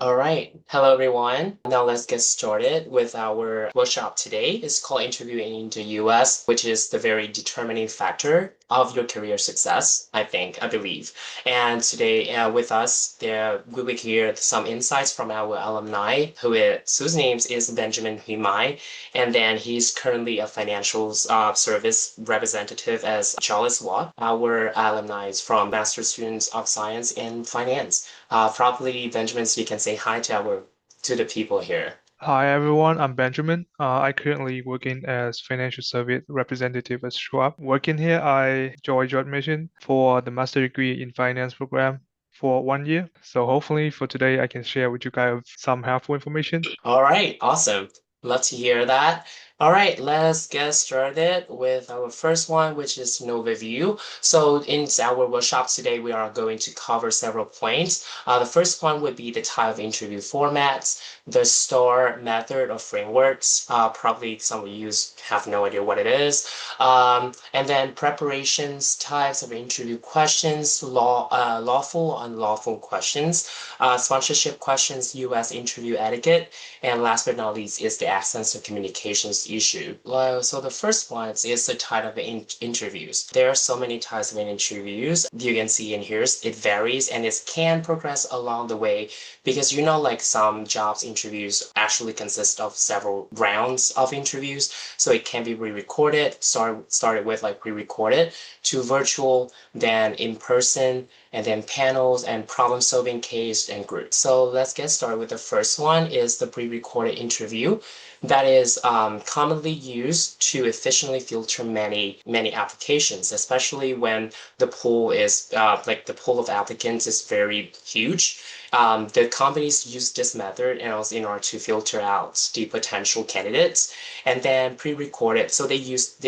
All right. Hello, everyone. Now let's get started with our workshop today. It's called Interviewing in the US, which is the very determining factor of your career success, I believe. And today with us, we will hear some insights from our alumni, whose names is Benjamin Huy Mai. And then he's currently a financial service representative as Charles Schwab. Our alumni is from Master Students of Science in Finance. Probably Benjamin, so you can say hi to the people here. Hi everyone, I'm Benjamin. I currently working as financial service representative at Schwab. Working here, I joined your admission for the master degree in finance program for 1 year. So hopefully for today, I can share with you guys some helpful information. All right, awesome. Love to hear that. All right, let's get started with our first one, which is an overview. So in our workshop today, we are going to cover several points. The first one would be the type of interview formats, the STAR method or frameworks. Probably some of you have no idea what it is. And then preparations, types of interview questions, lawful, unlawful questions, sponsorship questions, U.S. interview etiquette, and last but not least is the access to communications issue. So the first one is the type of interviews. There are so many types of interviews. You can see in here, it varies and it can progress along the way because like some jobs interviews actually consist of several rounds of interviews. So it can be pre-recorded, started with like pre-recorded to virtual, then in person, and then panels and problem solving case and groups. So let's get started with the first one is the pre-recorded interview that is commonly used to efficiently filter many applications, especially when the pool is like the pool of applicants is very huge. The companies use this method and also in order to filter out the potential candidates and then pre-recorded. So they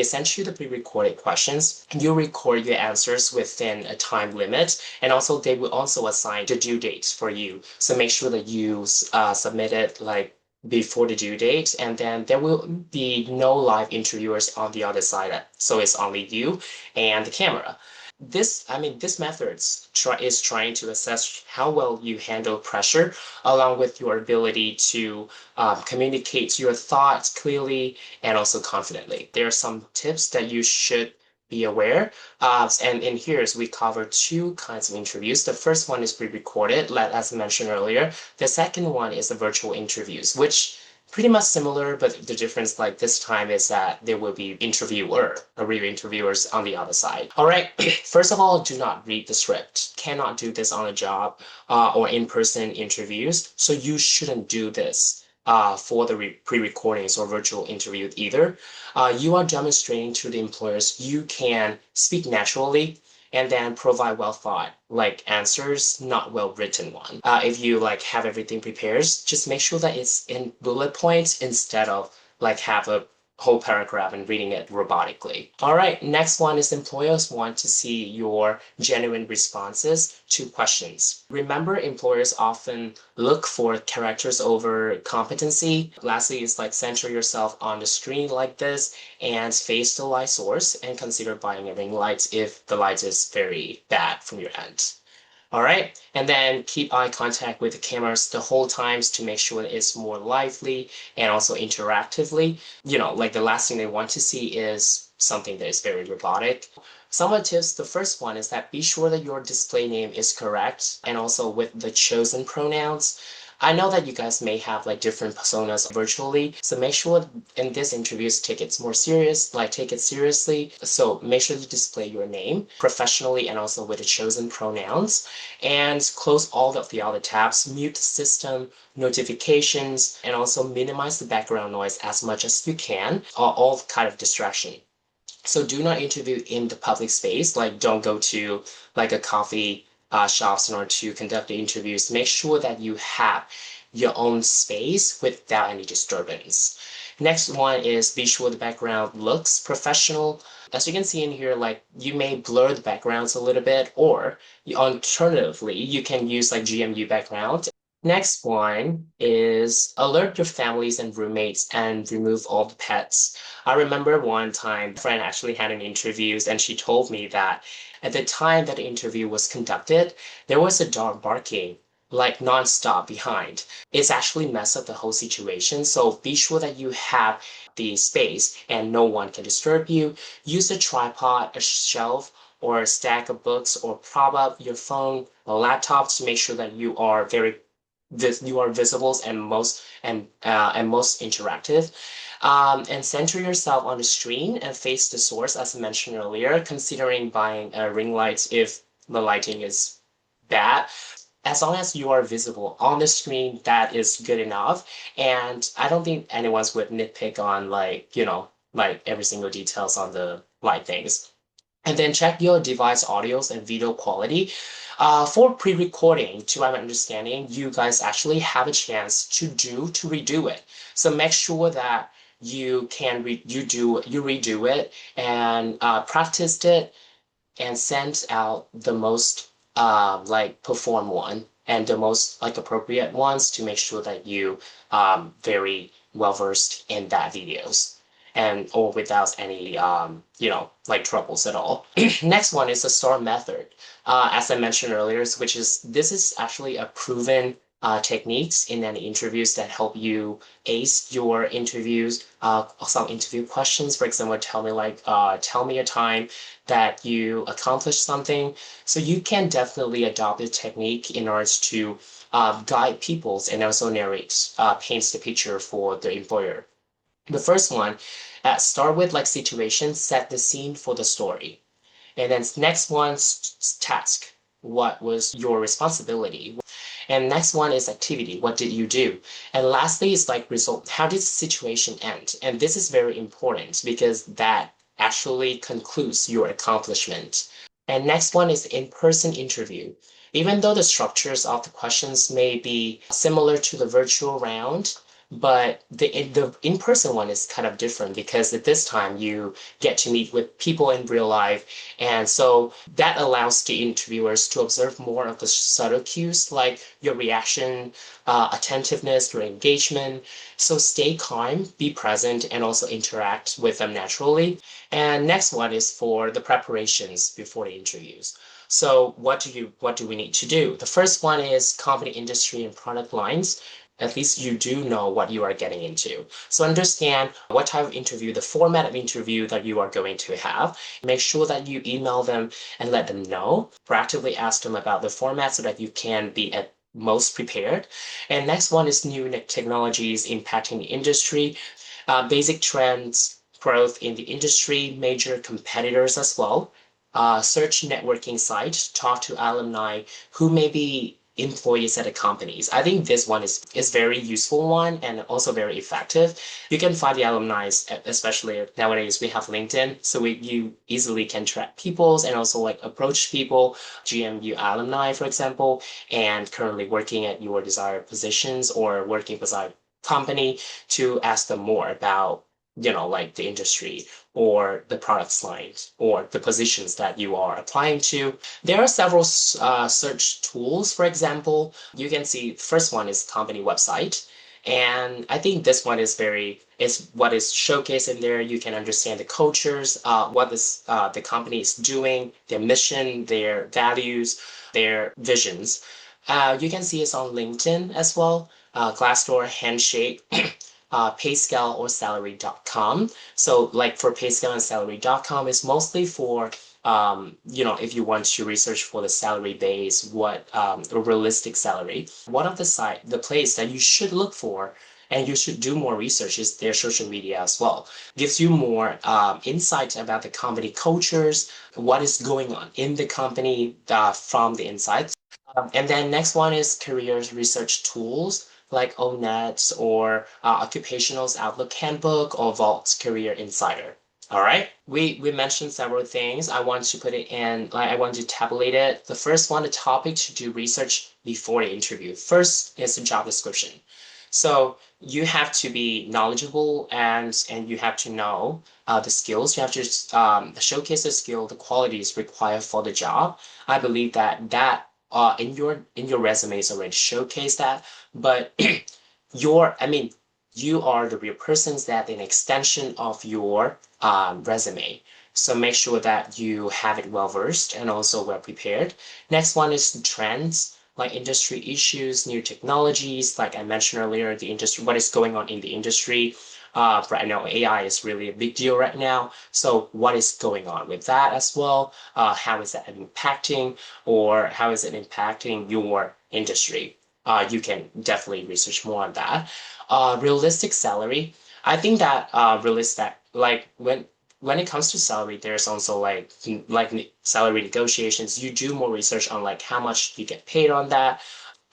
send you the pre-recorded questions. You record your answers within a time limit, and also they will also assign the due date for you. So make sure that you submit it like before the due date, and then there will be no live interviewers on the other side. So it's only you and the camera. This method is trying to assess how well you handle pressure, along with your ability to communicate your thoughts clearly and also confidently. There are some tips that you should be aware of, and in here we cover two kinds of interviews. The first one is pre-recorded, as I mentioned earlier. The second one is the virtual interviews, which pretty much similar, but the difference like this time is that there will be interviewer or real interviewers on the other side. All right, first of all, do not read the script. Cannot do this on a job or in-person interviews, so you shouldn't do this for the pre-recordings or virtual interview either. You are demonstrating to the employers you can speak naturally and then provide well thought like answers, not well written one. If you like have everything prepared, just make sure that it's in bullet points instead of like have a whole paragraph and reading it robotically. All right, next one is employers want to see your genuine responses to questions. Remember, employers often look for characters over competency. Lastly, is like center yourself on the screen like this and face the light source and consider buying a ring light if the light is very bad from your end. All right, and then keep eye contact with the cameras the whole times to make sure it's more lively and also interactively. Like the last thing they want to see is something that is very robotic. Some of the tips, the first one is that be sure that your display name is correct and also with the chosen pronouns. I know that you guys may have like different personas virtually, so make sure in this interviews take it more serious, like take it seriously. So make sure you display your name professionally and also with the chosen pronouns, and close all of the other tabs, mute the system, notifications, and also minimize the background noise as much as you can, all kind of distraction. So do not interview in the public space, like don't go to like a coffee shops in order to conduct the interviews. Make sure that you have your own space without any disturbance. Next one is be sure the background looks professional. As you can see in here, like you may blur the backgrounds a little bit, or alternatively, you can use like GMU background. Next one is alert your families and roommates and remove all the pets. I remember one time a friend actually had an interview and she told me that at the time that the interview was conducted, there was a dog barking like nonstop behind, it's actually mess up the whole situation. So be sure that you have the space and no one can disturb you. Use a tripod, a shelf, or a stack of books, or prop up your phone or laptop to make sure that you are visible and most interactive. And center yourself on the screen and face the source, as I mentioned earlier, considering buying a ring light if the lighting is bad. As long as you are visible on the screen, that is good enough. And I don't think anyone's would nitpick on like every single details on the light things. And then check your device audios and video quality. For pre-recording, to my understanding, you guys actually have a chance to redo it. So make sure that you redo it and practiced it and send out the most like perform one and the most like appropriate ones to make sure that you very well versed in that videos and or without any like troubles at all. Next one is the STAR method. As I mentioned earlier, which is this is actually a proven techniques in any interviews that help you ace your interviews. Some interview questions, for example, tell me a time that you accomplished something. So you can definitely adopt the technique in order to guide people's and also narrates, paints the picture for the employer. The first one, start with like situation, set the scene for the story. And then next one's task. What was your responsibility? And next one is activity. What did you do? And lastly is like result. How did the situation end? And this is very important because that actually concludes your accomplishment. And next one is in-person interview. Even though the structures of the questions may be similar to the virtual round, but the in-person one is kind of different because at this time you get to meet with people in real life, and so that allows the interviewers to observe more of the subtle cues like your reaction, attentiveness, your engagement. So stay calm, be present, and also interact with them naturally. And next one is for the preparations before the interviews. So what do we need to do? The first one is company, industry, and product lines. At least you do know what you are getting into. So understand what type of interview, the format of interview that you are going to have. Make sure that you email them and let them know. Proactively ask them about the format so that you can be at most prepared. And next one is new technologies impacting the industry, basic trends, growth in the industry, major competitors as well. Search networking sites, talk to alumni who may be employees at the companies. I think this one is very useful one and also very effective. You can find the alumni, especially nowadays we have LinkedIn, so you easily can track people's and also like approach people, GMU alumni, for example, and currently working at your desired positions or working beside company to ask them more about like the industry or the products lines or the positions that you are applying to. There are several search tools. For example, you can see the first one is company website. And I think this one is what is showcased in there. You can understand the cultures, what is the company is doing, their mission, their values, their visions. You can see it's on LinkedIn as well, Glassdoor, Handshake, PayScale or salary.com. So like for PayScale and salary.com, it's mostly for if you want to research for the salary base, what a realistic salary. One of the place that you should look for and you should do more research is their social media as well. Gives you more insight about the company cultures, what is going on in the company from the insights. And then next one is career research tools like ONET or Occupational's Outlook Handbook or Vault's Career Insider. All right, we mentioned several things. I want to put it in, like I want to tabulate it. The first one, the topic to do research before the interview. First is the job description. So you have to be knowledgeable and you have to know the skills. You have to showcase the skill, the qualities required for the job. I believe that in your resumes already showcase that, but you are the real persons that an extension of your resume. So make sure that you have it well versed and also well prepared. Next one is trends. like industry issues, new technologies, like I mentioned earlier, the industry, what is going on in the industry. Right now, AI is really a big deal right now. So what is going on with that as well? How is that impacting, or how is it impacting your industry? You can definitely research more on that. Realistic salary. I think that realistic, like when it comes to salary, there's also like salary negotiations. You do more research on like how much you get paid on that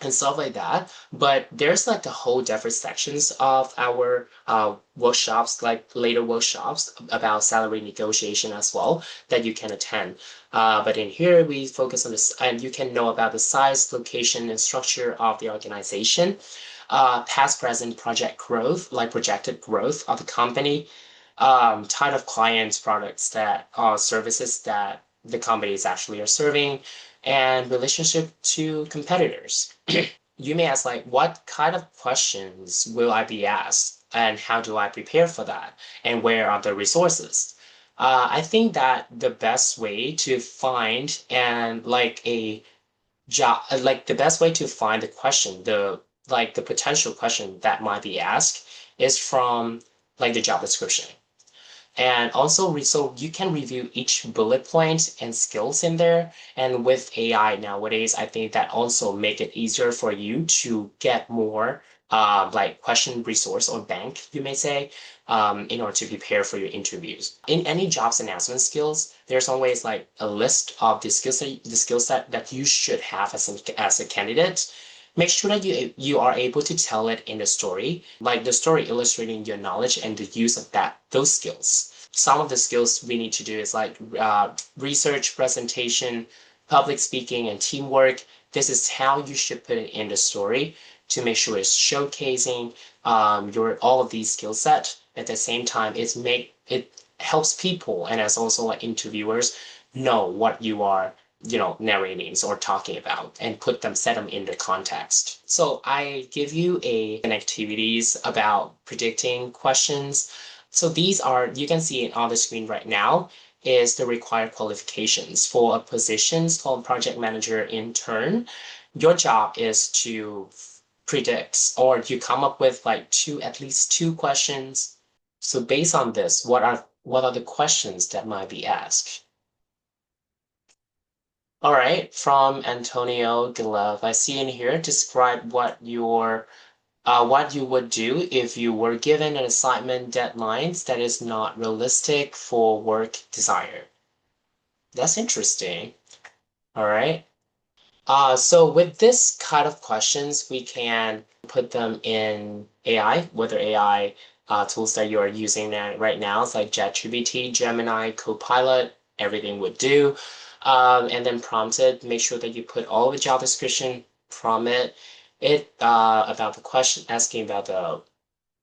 and stuff like that. But there's like a whole different sections of our workshops, like later workshops about salary negotiation as well that you can attend. But in here we focus on this, and you can know about the size, location, and structure of the organization, past, present project growth, like projected growth of the company, type of clients, products that services that the companies actually are serving, and relationship to competitors. You may ask, like, what kind of questions will I be asked, and how do I prepare for that, and where are the resources? I think that the best way to find and like a job, like the best way to find the question, the potential question that might be asked is from like the job description. And also, so you can review each bullet point and skills in there. And with AI nowadays, I think that also make it easier for you to get more like question resource or bank, you may say, in order to prepare for your interviews. In any jobs announcement skills, there's always like a list of the skill set that you should have as a candidate. Make sure that you are able to tell it in a story, like the story illustrating your knowledge and the use of those skills. Some of the skills we need to do is like research, presentation, public speaking, and teamwork. This is how you should put it in the story to make sure it's showcasing your all of these skill set. At the same time, it helps people and as also like interviewers know what you are narrating or talking about and set them in the context. So I give you an activities about predicting questions. So these are, you can see it on the screen right now, is the required qualifications for a position called project manager intern. Your job is to predict or you come up with like at least two questions. So based on this, what are the questions that might be asked? All right, from Antonio Gilev, I see in here, describe what you would do if you were given an assignment deadlines that is not realistic for work desire. That's interesting. All right. So with this kind of questions, we can put them in AI, whether AI tools that you are using right now, it's like ChatGPT, Gemini, Copilot, everything would do. And then prompt it, make sure that you put all the job description, prompt it about the question, asking about the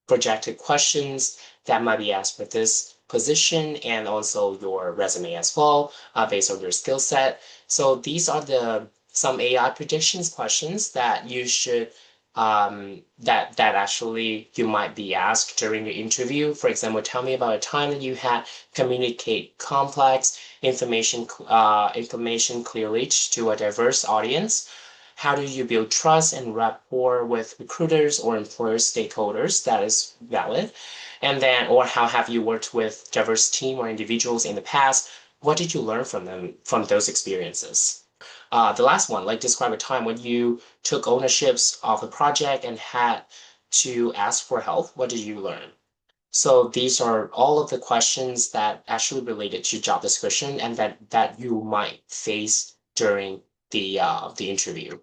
projected questions that might be asked for this position and also your resume as well, based on your skill set. So these are the some AI predictions questions that you should that actually you might be asked during your interview. For example, tell me about a time that you had communicate complex information clearly to a diverse audience. How do you build trust and rapport with recruiters or employer stakeholders? That is valid. And then, or how have you worked with diverse team or individuals in the past? What did you learn from them, from those experiences? The last one, like describe a time when you took ownerships of a project and had to ask for help. What did you learn? So these are all of the questions that actually related to job description and that you might face during the interview.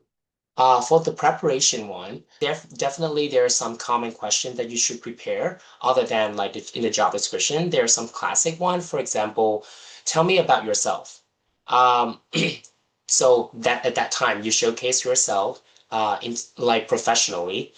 For the preparation one, definitely there are some common questions that you should prepare other than like in the job description. There are some classic one. For example, tell me about yourself. Um, so that at that time you showcase yourself in like professionally.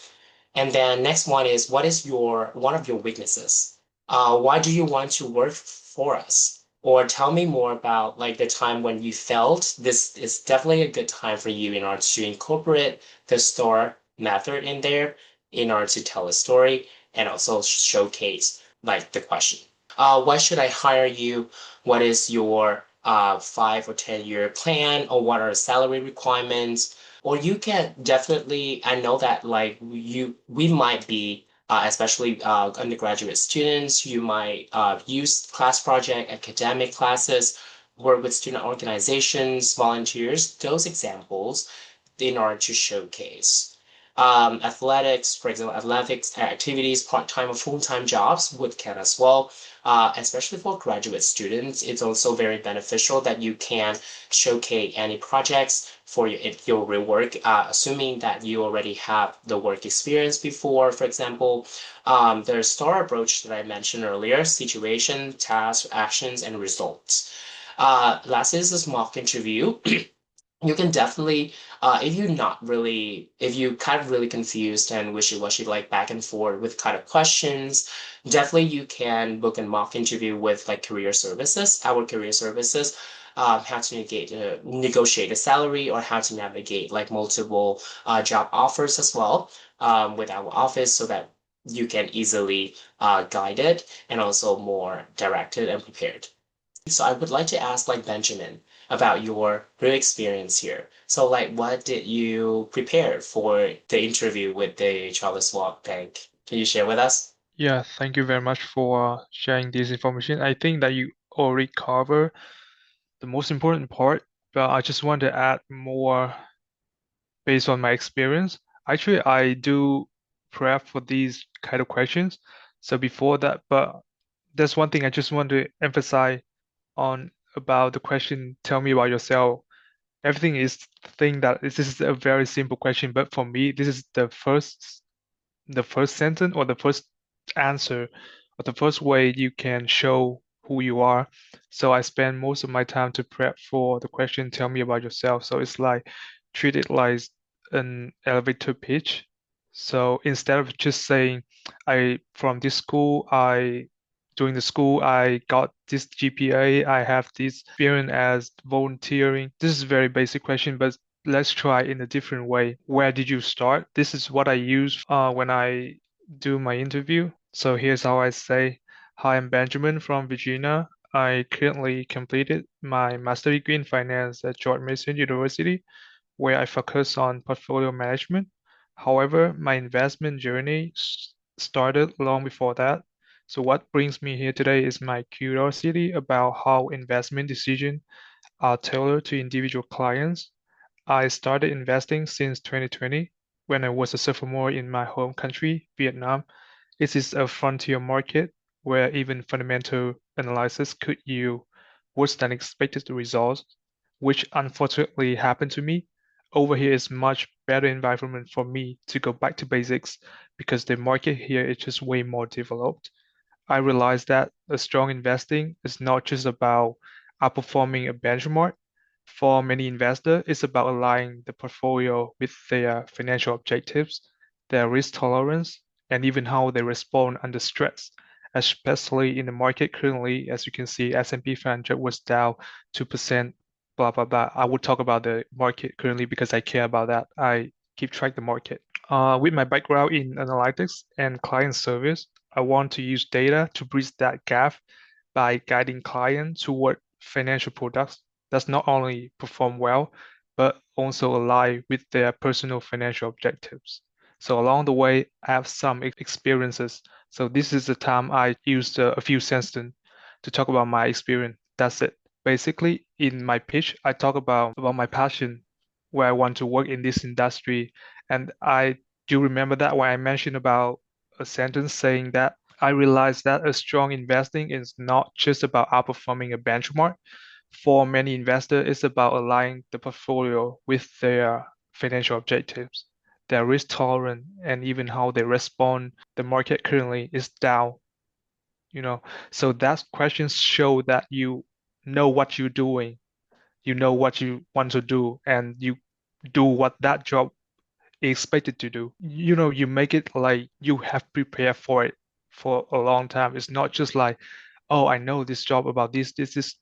And then next one is what is your one of your weaknesses? Why do you want to work for us? Or tell me more about like the time when you felt this is definitely a good time for you in order to incorporate the STAR method in there in order to tell a story and also showcase like the question. Why should I hire you? What is your 5 or 10 year plan? Or what are the salary requirements? Or you can definitely, I know that like we might be, especially undergraduate students, you might use class project, academic classes, work with student organizations, volunteers, those examples in order to showcase. Athletics, for example, athletics activities, part-time or full-time jobs would count as well. Especially for graduate students, it's also very beneficial that you can showcase any projects for your real work, assuming that you already have the work experience before. For example, there's STAR approach that I mentioned earlier: situation, task, actions, and results. Lastly, this is mock interview. You can definitely, if you're not really, if you kind of really confused and wishy-washy, like back and forth with kind of questions, definitely you can book a mock interview with like career services, our career services, how to negotiate a salary or how to navigate like multiple job offers as well with our office so that you can easily guide it and also more directed and prepared. So I would like to ask like Benjamin about your real experience here. So like what did you prepare for the interview with the Charles Schwab Bank? Can you share with us? Yeah, thank you very much for sharing this information. I think that you already cover the most important part, but I just want to add more based on my experience. Actually, I do prep for these kind of questions. So before that, but there's one thing I just want to emphasize on about the question, tell me about yourself. Everything is thing that this is a very simple question, but for me, this is the first sentence or the first answer or the first way you can show who you are. So I spend most of my time to prep for the question, tell me about yourself. So it's like treat it like an elevator pitch. So instead of just saying, I from this school, I during the school I got this GPA, I have this experience as volunteering. This is a very basic question, but let's try in a different way. Where did you start? This is what I use when I do my interview. So here's how I say, hi, I'm Benjamin from Virginia. I currently completed my master degree in finance at George Mason University, where I focus on portfolio management. However, my investment journey started long before that. So what brings me here today is my curiosity about how investment decisions are tailored to individual clients. I started investing since 2020 when I was a sophomore in my home country, Vietnam. It is a frontier market where even fundamental analysis could yield worse than expected results, which unfortunately happened to me. Over here is much better environment for me to go back to basics because the market here is just way more developed. I realized that a strong investing is not just about outperforming a benchmark. For many investors, it's about aligning the portfolio with their financial objectives, their risk tolerance, and even how they respond under stress. Especially in the market currently, as you can see, S&P 500 was down 2%, blah, blah, blah. I would talk about the market currently because I care about that. I keep track the market. With my background in analytics and client service, I want to use data to bridge that gap by guiding clients toward financial products that not only perform well, but also align with their personal financial objectives. So along the way, I have some experiences. So this is the time I used a few sentences to talk about my experience. That's it. Basically, in my pitch, I talk about my passion, where I want to work in this industry. And I do remember that when I mentioned about a sentence saying that I realized that a strong investing is not just about outperforming a benchmark. For many investors, it's about aligning the portfolio with their financial objectives, their risk tolerance, and even how they respond. The market currently is down, you know. So that questions show that you know what you're doing, you know what you want to do, and you do what that job expected to do. You make it like you have prepared for it for a long time. It's not just like, oh, I know this job about this,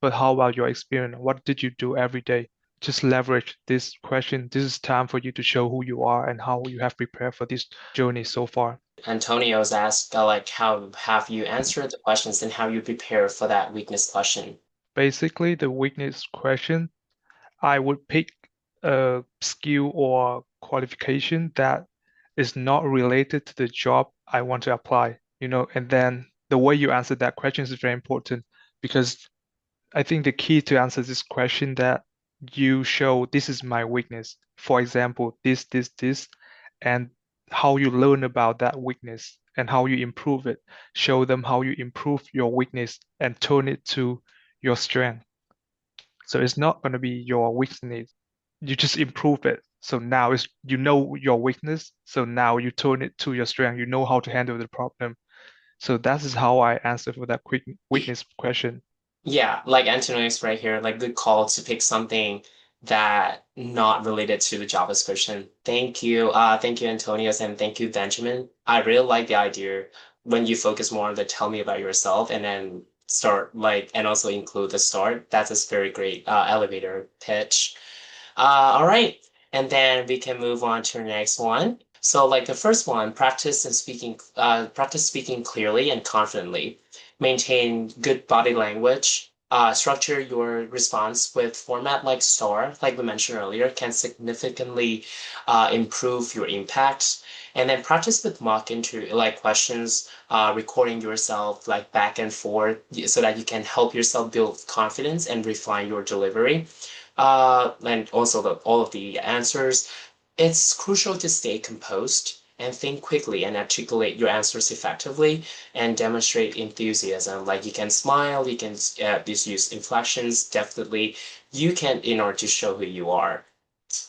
but how about your experience? What did you do every day? Just leverage this question. This is time for you to show who you are and how you have prepared for this journey so far. Antonio's asked like how have you answered the questions and how you prepare for that weakness question? Basically, the weakness question, I would pick. a skill or qualification that is not related to the job I want to apply, and then the way you answer that question is very important because I think the key to answer this question that you show this is my weakness. For example, this, and how you learn about that weakness and how you improve it. Show them how you improve your weakness and turn it to your strength. So it's not going to be your weakness. You just improve it. So now it's you know your weakness. So now you turn it to your strength. You know how to handle the problem. So that is how I answer for that quick weakness question. Yeah, like Antonio's right here, like good call to pick something that not related to the job description. Thank you. Thank you, Antonius, and thank you, Benjamin. I really like the idea when you focus more on the tell me about yourself and then start like and also include the start. That's a very great elevator pitch. All right. And then we can move on to the next one. So like the first one, practice speaking clearly and confidently. Maintain good body language. Structure your response with format like STAR, like we mentioned earlier, can significantly improve your impact. And then practice with mock interview, like questions, recording yourself like back and forth so that you can help yourself build confidence and refine your delivery and also all of the answers. It's crucial to stay composed and think quickly and articulate your answers effectively and demonstrate enthusiasm. Like you can smile, you can just use inflections, definitely. You can in order to show who you are.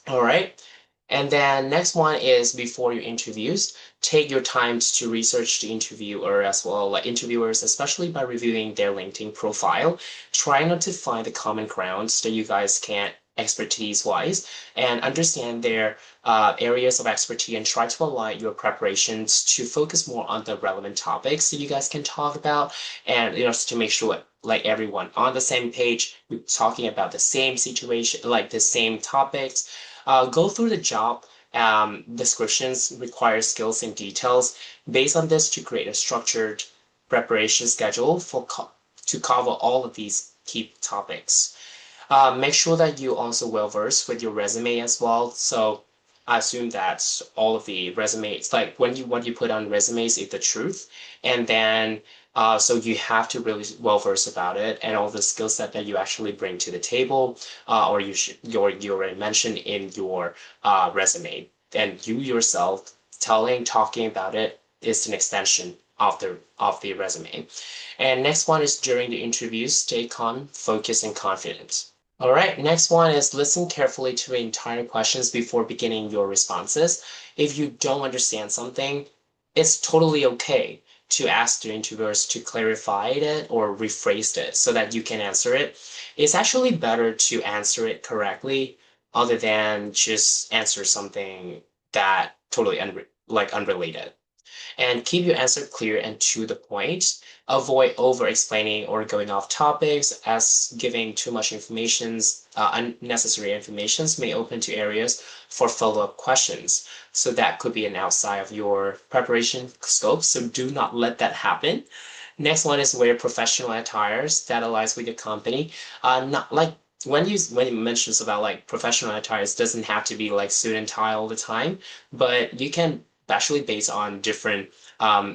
All right. And then next one is before your interviews, take your time to research the interviewer as well, like interviewers, especially by reviewing their LinkedIn profile. Try not to find the common grounds that you guys can't expertise wise and understand their areas of expertise and try to align your preparations to focus more on the relevant topics that you guys can talk about and to make sure like everyone on the same page, we're talking about the same situation, like the same topics. Go through the job descriptions, require skills and details. Based on this, to create a structured preparation schedule to cover all of these key topics. Make sure that you also well versed with your resume as well. So I assume that all of the resumes, like when you what you put on resumes, is the truth, and then so you have to really well versed about it and all the skill set that you actually bring to the table, or you already mentioned in your resume, and you yourself talking about it is an extension of the resume. And next one is during the interview, stay calm, focused, and confident. All right, next one is listen carefully to the entire questions before beginning your responses. If you don't understand something, it's totally okay to ask the interviewers to clarify it or rephrase it so that you can answer it. It's actually better to answer it correctly other than just answer something that totally unrelated, and keep your answer clear and to the point. Avoid over explaining or going off topics, as giving too much unnecessary informations may open to areas for follow-up questions. So that could be an outside of your preparation scope. So do not let that happen. Next one is wear professional attires that aligns with your company. Not like when you mentions about like professional attires doesn't have to be like suit and tie all the time, but you can actually based on different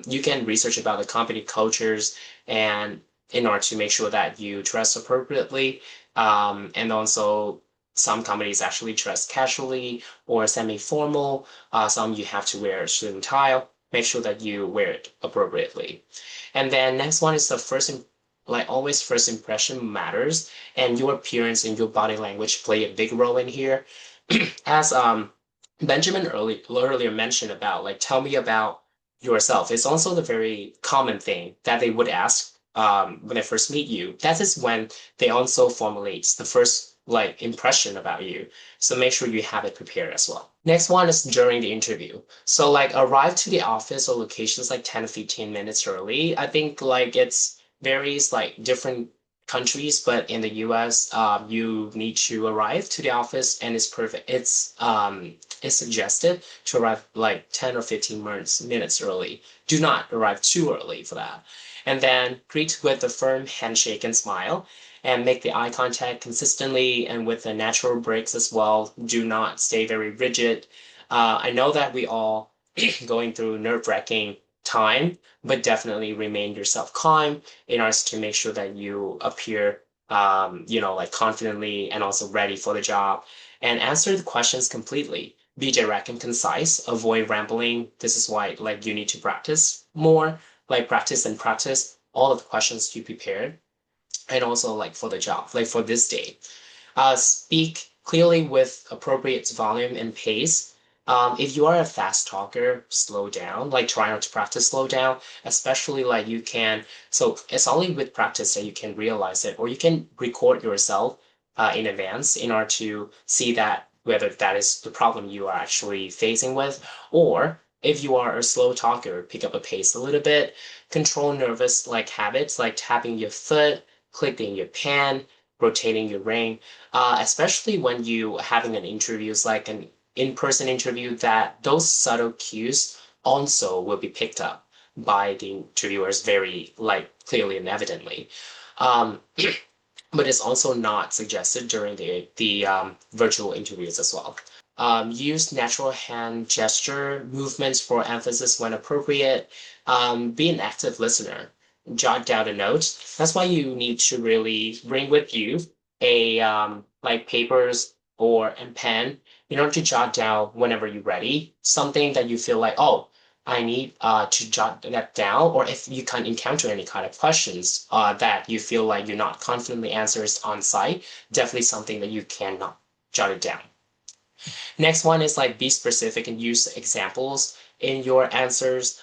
you can research about the company cultures and in order to make sure that you dress appropriately, and also some companies actually dress casually or semi-formal, some you have to wear a suit and tie. Make sure that you wear it appropriately. And then next one is the like always first impression matters, and your appearance and your body language play a big role in here. As Benjamin earlier mentioned about like tell me about yourself. It's also the very common thing that they would ask when they first meet you. That is when they also formulates the first like impression about you. So make sure you have it prepared as well. Next one is during the interview. So like arrive to the office or locations like 10 to 15 minutes early. I think like it's varies like different countries, but in the US, you need to arrive to the office and it's perfect. It's suggested to arrive like 10 or 15 minutes early. Do not arrive too early for that. And then greet with a firm handshake and smile and make the eye contact consistently and with the natural breaks as well. Do not stay very rigid. I know that we all going through nerve-wracking time, but definitely remain yourself calm in order to make sure that you appear, like confidently and also ready for the job. And answer the questions completely. Be direct and concise. Avoid rambling. This is why, like, you need to practice more, like practice and practice all of the questions you prepared, and also like for the job, like for this day. Speak clearly with appropriate volume and pace. If you are a fast talker, slow down, like try not to practice slow down, especially like you can. So it's only with practice that you can realize it, or you can record yourself in advance in order to see that whether that is the problem you are actually facing with, or if you are a slow talker, pick up a pace a little bit, control nervous like habits like tapping your foot, clicking your pen, rotating your ring, especially when you having an interviews like an in-person interview, that those subtle cues also will be picked up by the interviewers very like clearly and evidently. Um, but it's also not suggested during the virtual interviews as well. Use natural hand gesture movements for emphasis when appropriate. Be an active listener. Jot down a note. That's why you need to really bring with you a like papers or and pen in order to jot down whenever you're ready something that you feel like, oh, I need to jot that down, or if you can encounter any kind of questions that you feel like you're not confidently answers on site, definitely something that you cannot jot it down. Next one is like be specific and use examples in your answers.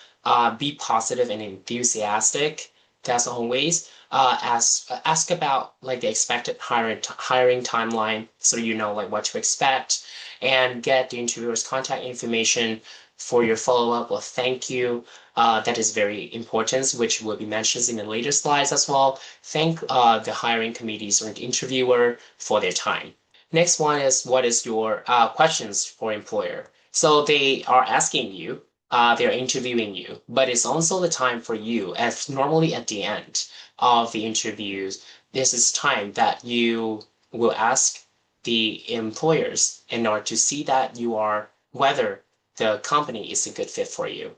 Be positive and enthusiastic. That's always. Ask about like the expected hiring timeline so you know like what to expect, and get the interviewer's contact information for your follow-up or thank you. That is very important, which will be mentioned in the later slides as well. Thank the hiring committees or the interviewer for their time. Next one is what is your questions for employer? So they are asking you, they're interviewing you, but it's also the time for you, as normally at the end of the interviews, this is time that you will ask the employers in order to see that you are whether the company is a good fit for you.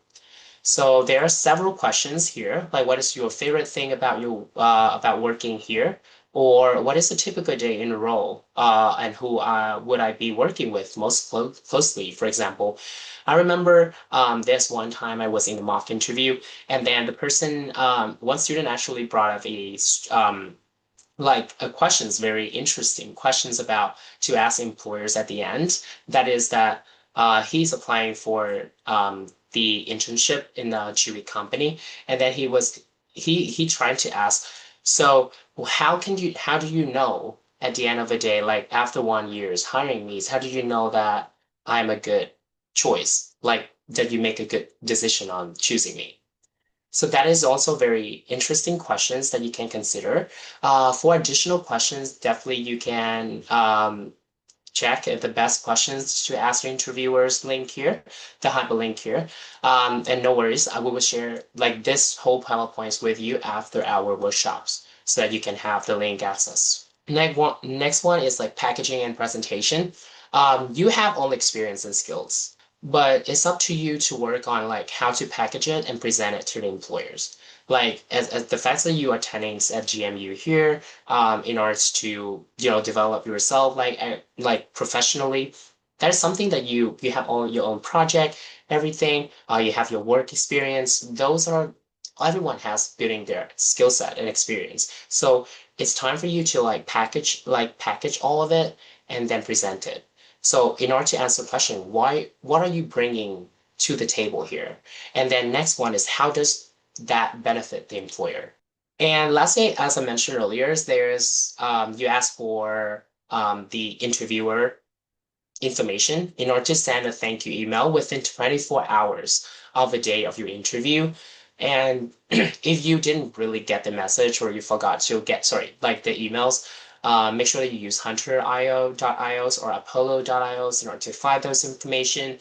So there are several questions here, like what is your favorite thing about about working here? Or what is a typical day in a role? And who would I be working with most closely? For example, I remember there's one time I was in a mock interview, and then the person, one student actually brought up a questions, very interesting questions about to ask employers at the end. That is that he's applying for the internship in a Chewy company, and then he tried to ask, so how do you know at the end of the day, like after 1 year's hiring me, how do you know that I'm a good choice? Like that you make a good decision on choosing me? So that is also very interesting questions that you can consider. For additional questions, definitely you can check if the best questions to ask your interviewers link here, the hyperlink here. And no worries, I will share like this whole PowerPoints with you after our workshops so that you can have the link access. Next one is like packaging and presentation. You have all experience and skills, but it's up to you to work on like how to package it and present it to the employers. Like as the fact that you are attending at GMU here, in order to develop yourself like professionally, that is something that you have all your own project, everything. You have your work experience. Those are everyone has building their skill set and experience. So it's time for you to package all of it and then present it. So in order to answer the question, what are you bringing to the table here? And then next one is how does that benefit the employer? And lastly, as I mentioned earlier, you ask for the interviewer information in order to send a thank you email within 24 hours of the day of your interview. And if you didn't really get the message or you forgot to get, sorry, like the emails, make sure that you use hunter.io.ios or apollo.ios in order to find those information.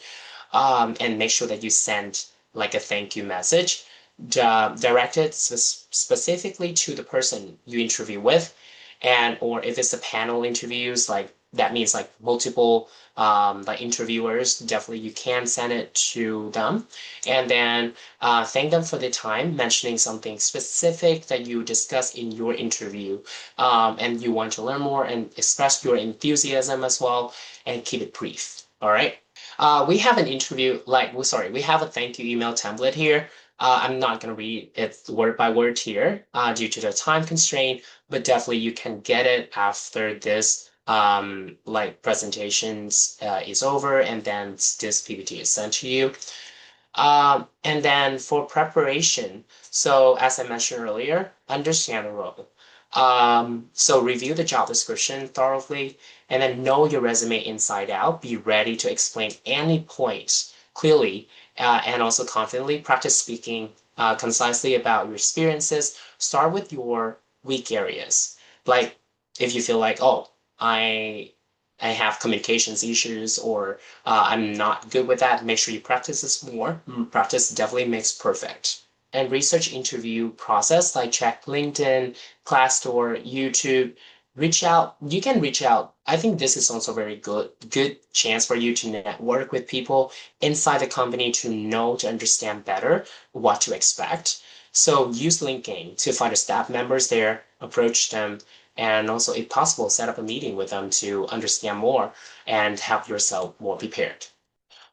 And make sure that you send like a thank you message directed specifically to the person you interview with. And or if it's a panel interviews, like that means like multiple like interviewers, definitely you can send it to them. And then thank them for the time, mentioning something specific that you discussed in your interview, and you want to learn more and express your enthusiasm as well, and keep it brief. All right. We have an interview, like, well, sorry, we have a thank you email template here. I'm not going to read it word by word here due to the time constraint, but definitely you can get it after this like presentations is over and then this PPT is sent to you. And then for preparation, so as I mentioned earlier, understand the role. So review the job description thoroughly and then know your resume inside out. Be ready to explain any points clearly and also confidently. Practice speaking concisely about your experiences. Start with your weak areas. Like if you feel like, oh, I I have communications issues or I'm not good with that, make sure you practice this more. Practice definitely makes perfect. And research interview process like check LinkedIn, Glassdoor, YouTube, reach out. You can reach out. I think this is also very good chance for you to network with people inside the company to know, to understand better what to expect. So use LinkedIn to find the staff members there, approach them, and also, if possible, set up a meeting with them to understand more and have yourself more prepared.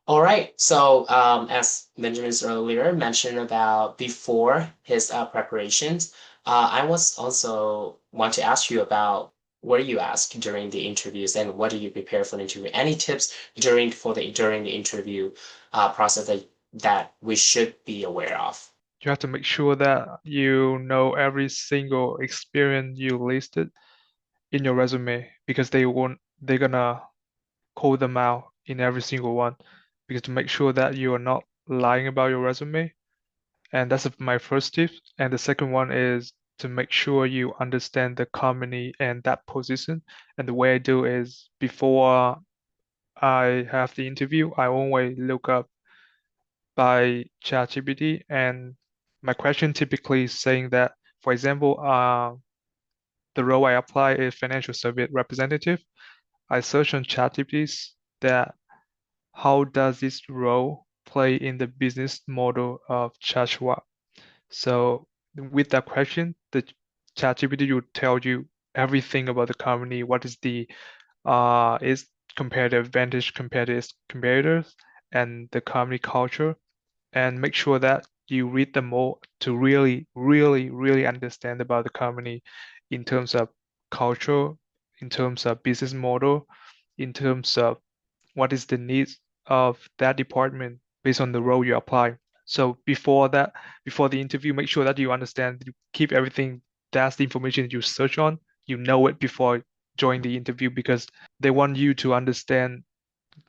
All right. So, as Benjamin's earlier mentioned about before his preparations, I was also want to ask you about what do you ask during the interviews and what do you prepare for the interview? Any tips during the interview process that we should be aware of? You have to make sure that you know every single experience you listed in your resume because they're gonna call them out in every single one because to make sure that you are not lying about your resume. And that's my first tip. And the second one is to make sure you understand the company and that position. And the way I do is before I have the interview, I always look up by ChatGPT, and my question typically is saying that, for example, the role I apply is financial service representative. I search on ChatGPT that how does this role play in the business model of Charles Schwab? So with that question, the ChatGPT will tell you everything about the company, what is the its competitive advantage compared to its competitors, and the company culture, and make sure that you read them all to really, really, really understand about the company in terms of culture, in terms of business model, in terms of what is the needs of that department based on the role you apply. So before that, before the interview, make sure that you understand, you keep everything, that's the information you search on, you know it before joining the interview because they want you to understand,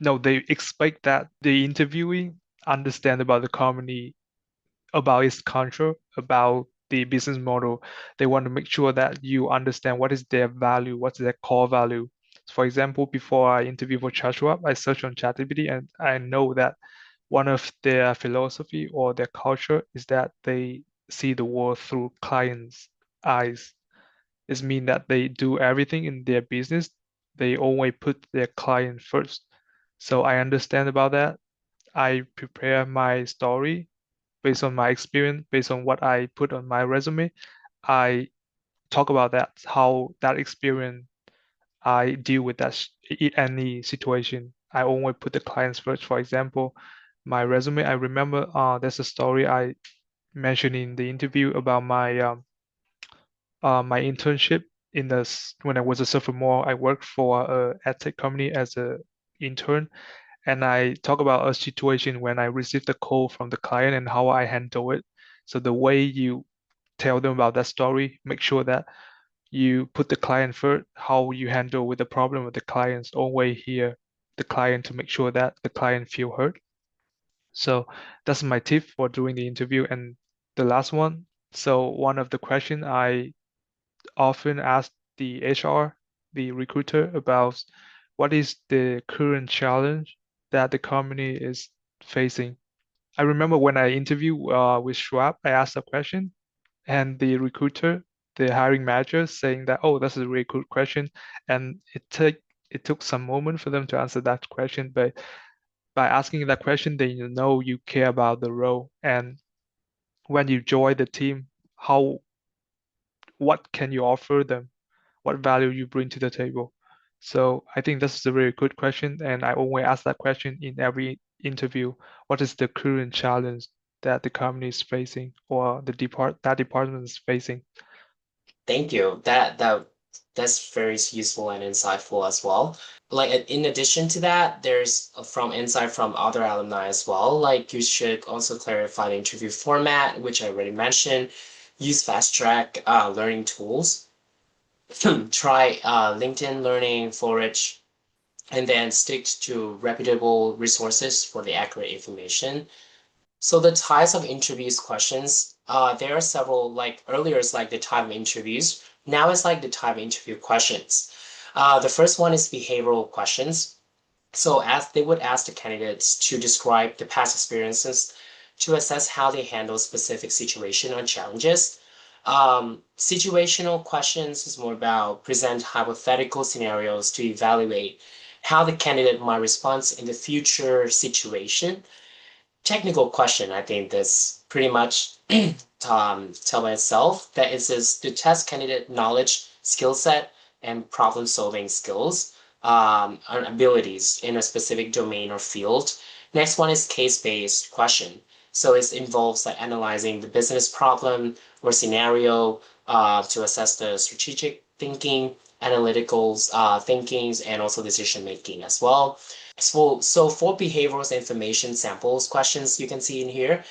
no, they expect that the interviewee understand about the company, about its culture, about the business model. They want to make sure that you understand what is their value, what's their core value. For example, before I interview for Charles Schwab, I search on ChatGPT and I know that one of their philosophy or their culture is that they see the world through clients' eyes. It means that they do everything in their business. They always put their client first. So I understand about that. I prepare my story based on my experience, based on what I put on my resume. I talk about that, how that experience I deal with any situation. I always put the clients first. For example, my resume, I remember there's a story I mentioned in the interview about my internship when I was a sophomore. I worked for a ad tech company as a intern, and I talk about a situation when I received a call from the client and how I handle it. So the way you tell them about that story, make sure that you put the client first, how you handle with the problem with the clients, always hear the client to make sure that the client feel heard. So that's my tip for doing the interview. And the last one. So one of the question I often ask the HR, the recruiter, about what is the current challenge that the company is facing. I remember when I interviewed with Schwab, I asked a question, and the recruiter, the hiring manager, saying that, "Oh, that's a really good question," and it took some moment for them to answer that question, but by asking that question, then you know you care about the role, and when you join the team, how what can you offer them? What value you bring to the table? So I think this is a very good question, and I always ask that question in every interview. What is the current challenge that the company is facing or that department is facing? Thank you. That's very useful and insightful as well. Like in addition to that, there's from insight from other alumni as well. Like you should also clarify the interview format, which I already mentioned. Use fast track learning tools. Try LinkedIn Learning, Forage, and then stick to reputable resources for the accurate information. So the types of interviews questions, there are several, like earlier it's like the type of interviews. Now it's like the type of interview questions. The first one is behavioral questions. So as they would ask the candidates to describe the past experiences to assess how they handle specific situation or challenges. Situational questions is more about present hypothetical scenarios to evaluate how the candidate might respond in the future situation. Technical question, I think this pretty much tell by itself that it says to test candidate knowledge, skill set, and problem solving skills and abilities in a specific domain or field. Next one is case-based question. So it involves like analyzing the business problem or scenario to assess the strategic thinking, analytical thinkings, and also decision making as well. So for behavioral information samples questions you can see in here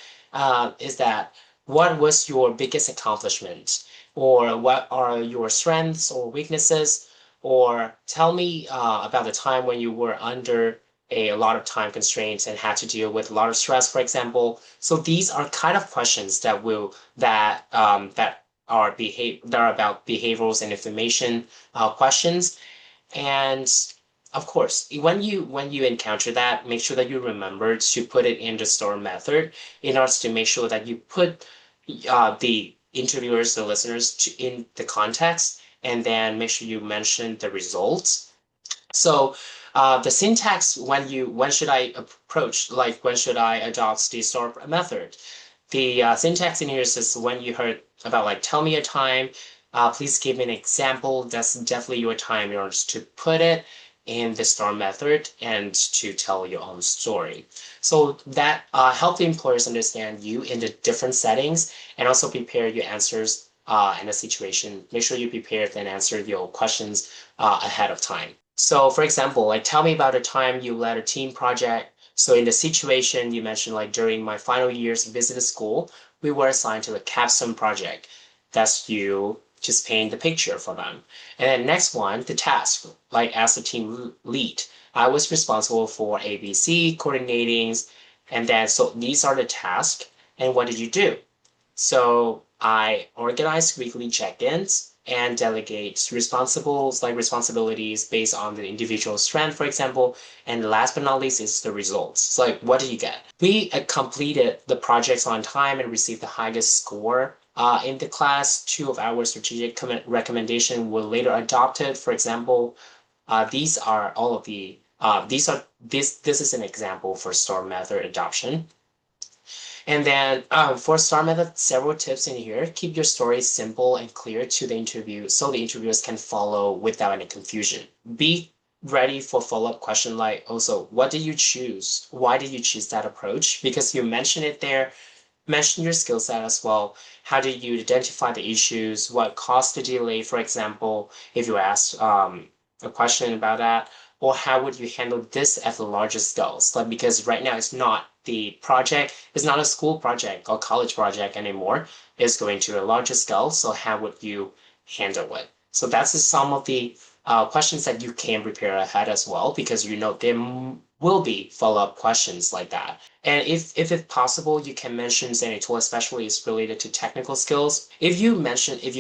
is that what was your biggest accomplishment? Or what are your strengths or weaknesses? Or tell me about the time when you were under a lot of time constraints and had to deal with a lot of stress, for example. So these are kind of questions that are about behaviorals and information questions. And of course, when you encounter that, make sure that you remember to put it in the STAR method in order to make sure that you put the interviewers, the listeners, in the context, and then make sure you mention the results. So the syntax when should I approach, like when should I adopt the STAR method? The syntax in here says when you heard about like tell me a time, please give me an example. That's definitely your time in order to put it in the STAR method and to tell your own story. So that help the employers understand you in the different settings and also prepare your answers in a situation. Make sure you prepare and answer your questions ahead of time. So for example, like tell me about a time you led a team project. So in the situation you mentioned, like during my final years of business school, we were assigned to a capstone project. That's you just paint the picture for them. And then next one, the task, like as the team lead, I was responsible for ABC coordinating, and then so these are the tasks. And what did you do? So I organize weekly check-ins and delegate responsibilities based on the individual strength, for example. And last but not least is the results. So like, what did you get? We completed the projects on time and received the highest score in the class. Two of our strategic recommendation were later adopted. For example, these are all of the this is an example for STAR method adoption. And then for STAR method, several tips in here. Keep your story simple and clear to the interview so the interviewers can follow without any confusion. Be ready for follow-up question like also, what did you choose? Why did you choose that approach? Because you mentioned it there. Mention your skill set as well. How did you identify the issues? What caused the delay, for example, if you asked a question about that? Or how would you handle this at the larger scales? Like because right now it's not the project, it's not a school project or college project anymore. It's going to a larger scale. So how would you handle it? So that's some of the questions that you can prepare ahead as well, because you know there will be follow-up questions like that. And if it's possible, you can mention any tool, especially is related to technical skills. If you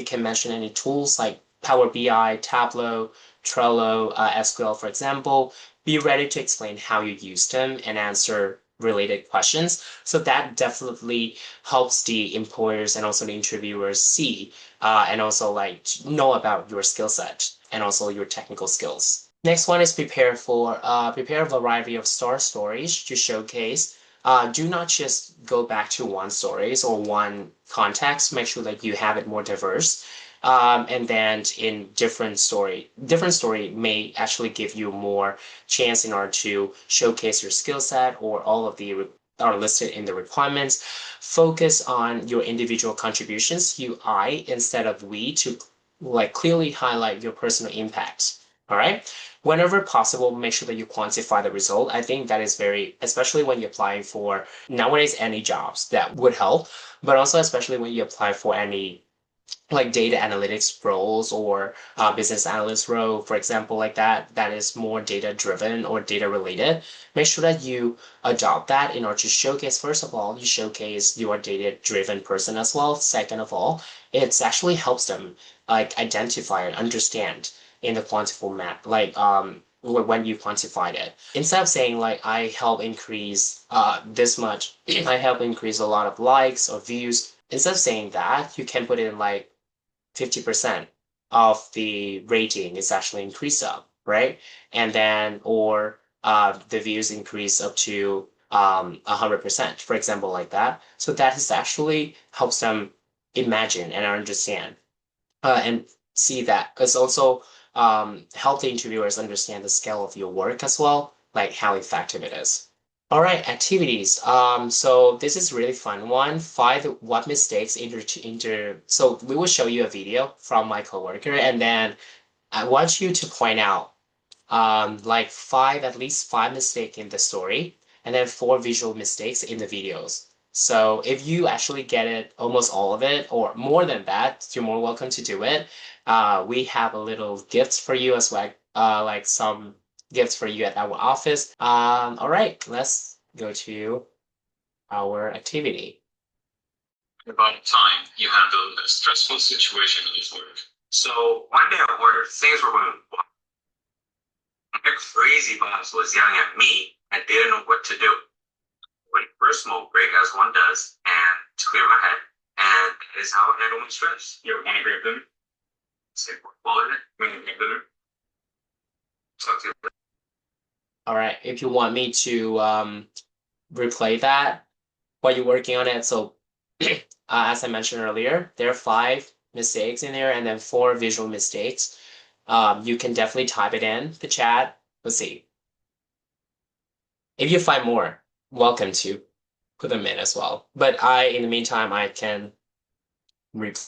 can mention any tools like Power BI, Tableau, Trello, SQL, for example, be ready to explain how you use them and answer related questions. So that definitely helps the employers and also the interviewers see and also like know about your skill set and also your technical skills. Next one is prepare a variety of star stories to showcase. Do not just go back to one stories or one context. Make sure that you have it more diverse. And then in different story may actually give you more chance in order to showcase your skill set or all of the are listed in the requirements. Focus on your individual contributions, you, I, instead of we, to like clearly highlight your personal impact. All right. Whenever possible, make sure that you quantify the result. I think that is very, especially when you're applying for nowadays any jobs that would help, but also especially when you apply for any like data analytics roles or business analyst role, for example, like that is more data driven or data related. Make sure that you adopt that in order to showcase, first of all, you showcase you are data driven person as well. Second of all, it actually helps them like identify and understand in the quantifiable map, like when you quantified it. Instead of saying like I help increase this much, I help increase a lot of likes or views. Instead of saying that, you can put in like 50% of the rating is actually increased up, right? And then, or the views increase up to 100%, for example, like that. So that is actually helps them imagine and understand and see that. It's also help the interviewers understand the scale of your work as well, like how effective it is. All right, activities. So this is really fun one. Find what mistakes so we will show you a video from my coworker, and then I want you to point out like at least five mistakes in the story, and then four visual mistakes in the videos. So if you actually get it, almost all of it, or more than that, you're more welcome to do it. We have a little gifts for you as well, like some gifts for you at our office. All right, let's go to our activity. About time you handled a stressful situation at work. So one day at work, things were going well. My crazy boss was yelling at me and didn't know what to do. Went for a smoke break as one does and to clear my head. And that is how I handle my stress. You ever want to grab dinner? Say, well, we can grab dinner. Talk to you. All right, if you want me to replay that while you're working on it, so as I mentioned earlier, there are five mistakes in there and then four visual mistakes. You can definitely type it in the chat. Let's see. If you find more, welcome to put them in as well. But in the meantime, I can read.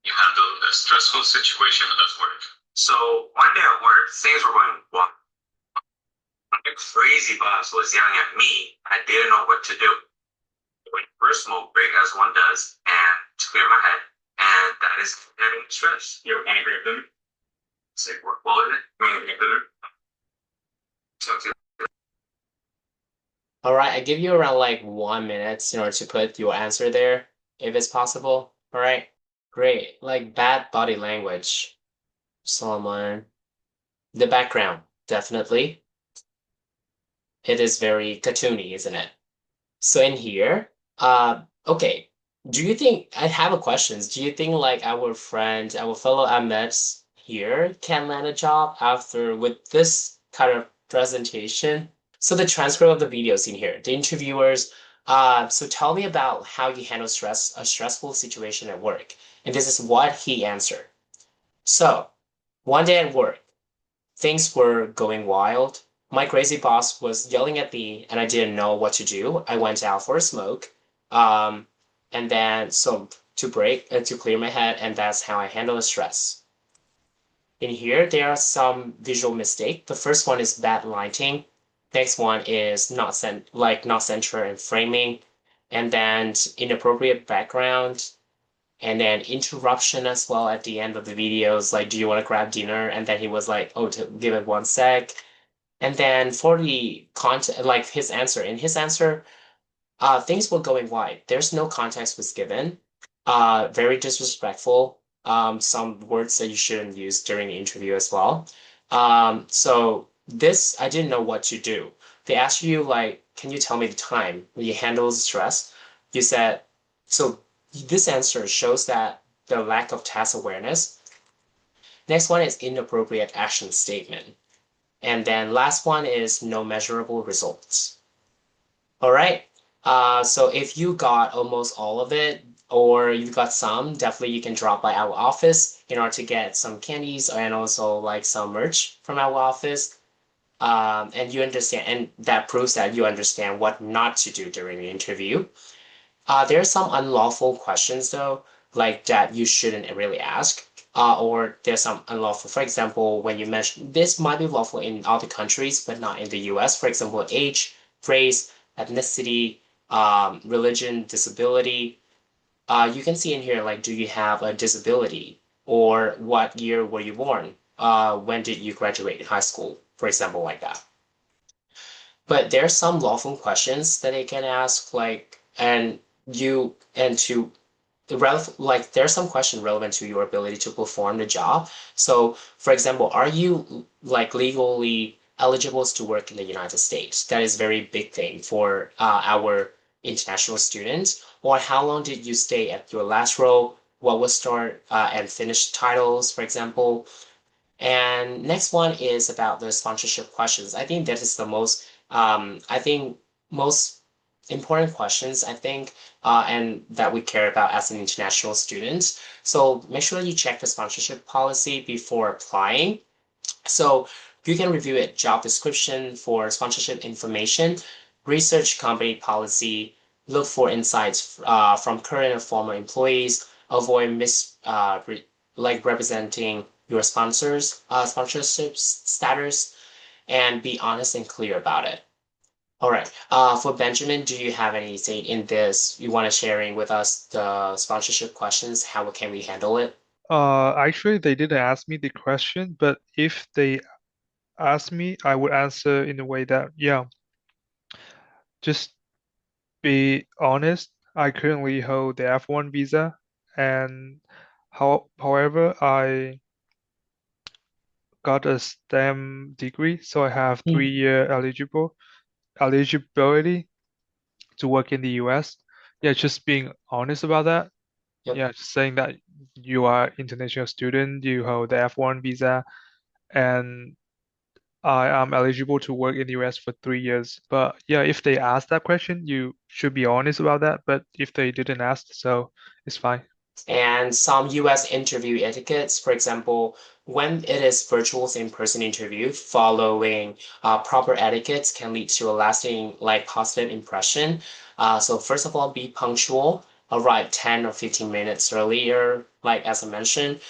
You handled a stressful situation at work. So one day at work, things were going well. My crazy boss was yelling at me. I didn't know what to do. Went for a smoke break as one does and to clear my head. And that is handling stress. You ever want to grab dinner? Say, well, we can grab dinner. Talk to you. All right, I give you around like 1 minute in order to put your answer there, if it's possible. All right, great. Like bad body language, Solomon. The background, definitely. It is very cartoony, isn't it? So in here, okay. Do you think I have a questions? Do you think like our friend, our fellow Ahmeds here can land a job after with this kind of presentation? So the transcript of the videos in here, the interviewers. So tell me about how you handle a stressful situation at work. And this is what he answered. So one day at work, things were going wild. My crazy boss was yelling at me, and I didn't know what to do. I went out for a smoke, um, and then so to clear my head, and that's how I handle the stress. In here, there are some visual mistakes. The first one is bad lighting. Next one is not center and framing, and then inappropriate background, and then interruption as well at the end of the videos, like, do you want to grab dinner? And then he was like, oh, to give it 1 sec. And then for the content, like in his answer, things were going wide. There's no context was given. Very disrespectful. Some words that you shouldn't use during the interview as well. So this, I didn't know what to do. They asked you like, can you tell me the time when you handle the stress? You said, so this answer shows that the lack of task awareness. Next one is inappropriate action statement. And then last one is no measurable results. All right. So if you got almost all of it, or you got some, definitely you can drop by our office in order to get some candies and also like some merch from our office. And you understand, and that proves that you understand what not to do during the interview. There are some unlawful questions though, like that you shouldn't really ask. Or there's some unlawful, for example, when you mention this might be lawful in other countries, but not in the US. For example, age, race, ethnicity, religion, disability. You can see in here, like, do you have a disability? Or what year were you born? When did you graduate high school? For example, like that. But there's some lawful questions that they can ask, like, and to like there's some question relevant to your ability to perform the job. So, for example, are you like legally eligible to work in the United States? That is very big thing for our international students. Or how long did you stay at your last role? What was start and finish titles, for example? And next one is about the sponsorship questions. I think that is the most, I think most important questions, I think, and that we care about as an international student. So make sure you check the sponsorship policy before applying. So you can review it, job description for sponsorship information, research company policy, look for insights from current and former employees, avoid like representing your sponsors, sponsorship status, and be honest and clear about it. All right. For Benjamin, do you have any say in this? You want to sharing with us the sponsorship questions? How can we handle it? Actually, they didn't ask me the question, but if they ask me, I would answer in a way that, yeah, just be honest. I currently hold the F1 visa, and however, I got a STEM degree, so I have Mm. 3 year eligibility to work in the US. Yeah, just being honest about that. Yep. Yeah, just saying that you are international student, you hold the F1 visa, and I am eligible to work in the US for 3 years. But yeah, if they ask that question, you should be honest about that. But if they didn't ask, so it's fine. And some US interview etiquettes, for example, when it is virtual in-person interview, following proper etiquettes can lead to a lasting, like, positive impression. So first of all, be punctual. Arrive 10 or 15 minutes earlier, like as I mentioned.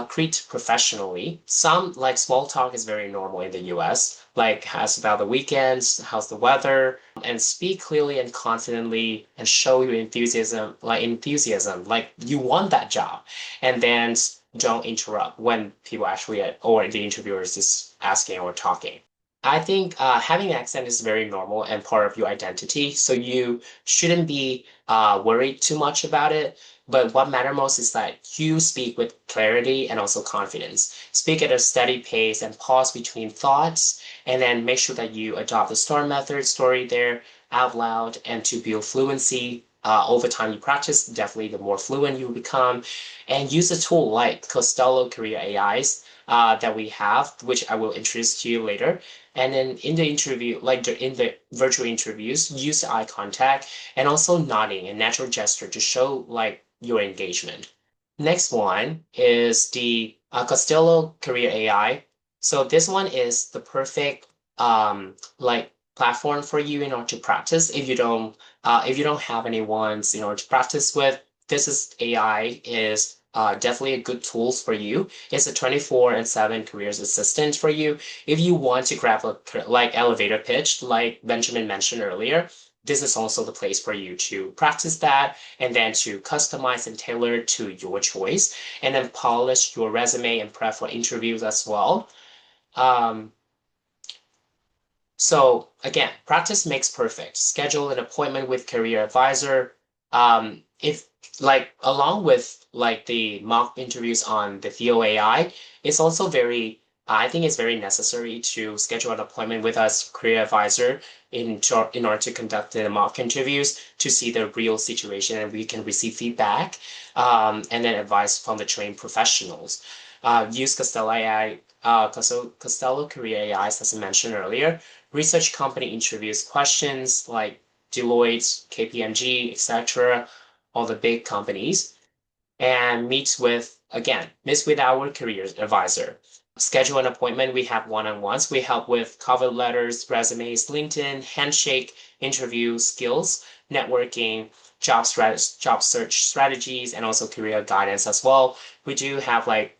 Greet professionally. Some like small talk is very normal in the US, like ask about the weekends, how's the weather, and speak clearly and confidently and show your enthusiasm, like you want that job. And then don't interrupt when people actually or the interviewers is asking or talking. I think having an accent is very normal and part of your identity, so you shouldn't be worried too much about it. But what matters most is that you speak with clarity and also confidence. Speak at a steady pace and pause between thoughts, and then make sure that you adopt the STAR method, story there out loud, and to build fluency. Over time you practice, definitely the more fluent you become. And use a tool like Costello Career AIs that we have, which I will introduce to you later. And then in the interview, like in the virtual interviews, use eye contact and also nodding and natural gesture to show like your engagement. Next one is the Costello Career AI. So this one is the perfect like platform for you in order to practice. If you don't have anyone in order to practice with, this is AI is definitely a good tool for you. It's a 24/7 careers assistant for you. If you want to grab a like elevator pitch, like Benjamin mentioned earlier, this is also the place for you to practice that and then to customize and tailor to your choice and then polish your resume and prep for interviews as well. Um, so again, practice makes perfect. Schedule an appointment with career advisor. If like along with like the mock interviews on the VOAI, it's also I think it's very necessary to schedule an appointment with us career advisor in order to conduct the mock interviews to see the real situation and we can receive feedback and then advice from the trained professionals. Use Costello AI, Costello Career AI, as I mentioned earlier. Research company interviews questions like Deloitte, KPMG, etc., all the big companies, and meets with our career advisor. Schedule an appointment. We have one-on-ones. We help with cover letters, resumes, LinkedIn, handshake, interview skills, networking, job search strategies, and also career guidance as well. We do have like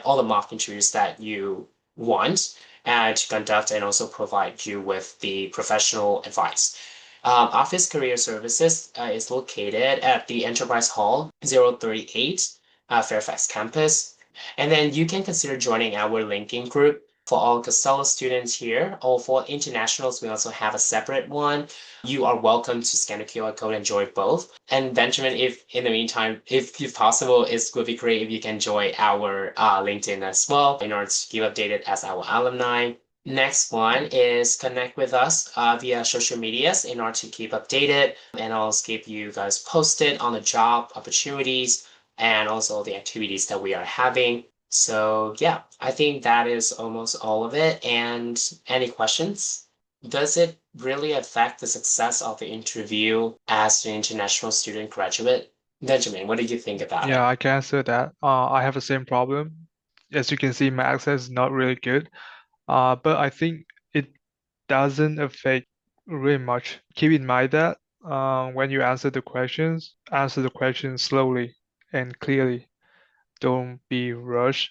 all the mock interviews that you want to conduct and also provide you with the professional advice. Office Career Services is located at the Enterprise Hall 038 Fairfax campus. And then you can consider joining our LinkedIn group for all Costello students here, or for internationals, we also have a separate one. You are welcome to scan the QR code and join both. And Benjamin, if in the meantime, if possible, it would be great if you can join our LinkedIn as well in order to keep updated as our alumni. Next one is connect with us via social medias in order to keep updated and also keep you guys posted on the job opportunities and also the activities that we are having. So yeah, I think that is almost all of it. And any questions? Does it really affect the success of the interview as an international student graduate? Benjamin, what do you think about Yeah, it? I can answer that. I have the same problem. As you can see, my accent is not really good. But I think it doesn't affect really much. Keep in mind that when you answer the questions slowly and clearly. Don't be rushed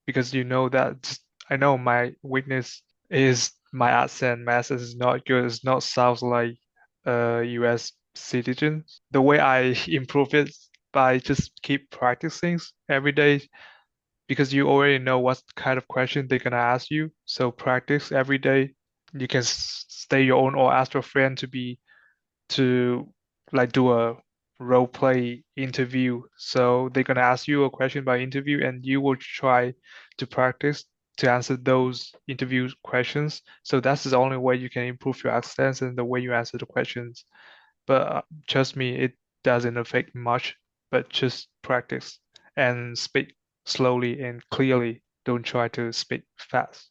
because you know that I know my weakness is my accent. My accent is not good. It's not sounds like a US citizen. The way I improve it by just keep practicing every day because you already know what kind of question they're gonna ask you. So practice every day. You can stay your own or ask your friend to like do a role play interview. So they're gonna ask you a question by interview, and you will try to practice to answer those interview questions. So that's the only way you can improve your accents and the way you answer the questions. But trust me, it doesn't affect much. But just practice and speak slowly and clearly. Don't try to speak fast.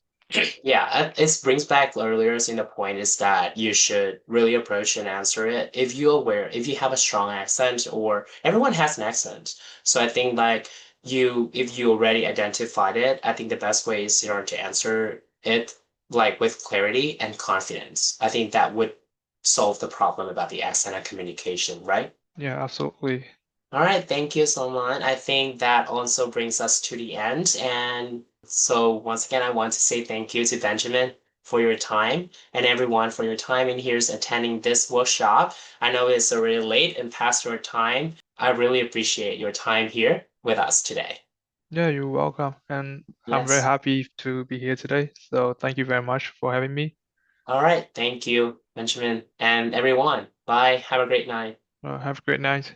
Yeah, it brings back earlier in the point is that you should really approach and answer it if you're aware, if you have a strong accent or everyone has an accent. So I think like if you already identified it, I think the best way is in order to answer it like with clarity and confidence. I think that would solve the problem about the accent and communication, right? Yeah, absolutely. All right, thank you so much. I think that also brings us to the end. And so once again, I want to say thank you to Benjamin for your time and everyone for your time in here's attending this workshop. I know it's already late and past your time. I really appreciate your time here with us today. Yeah, you're welcome. And I'm very Yes. happy to be here today. So thank you very much for having me. All right. Thank you, Benjamin and everyone. Bye. Have a great night. Have a great night.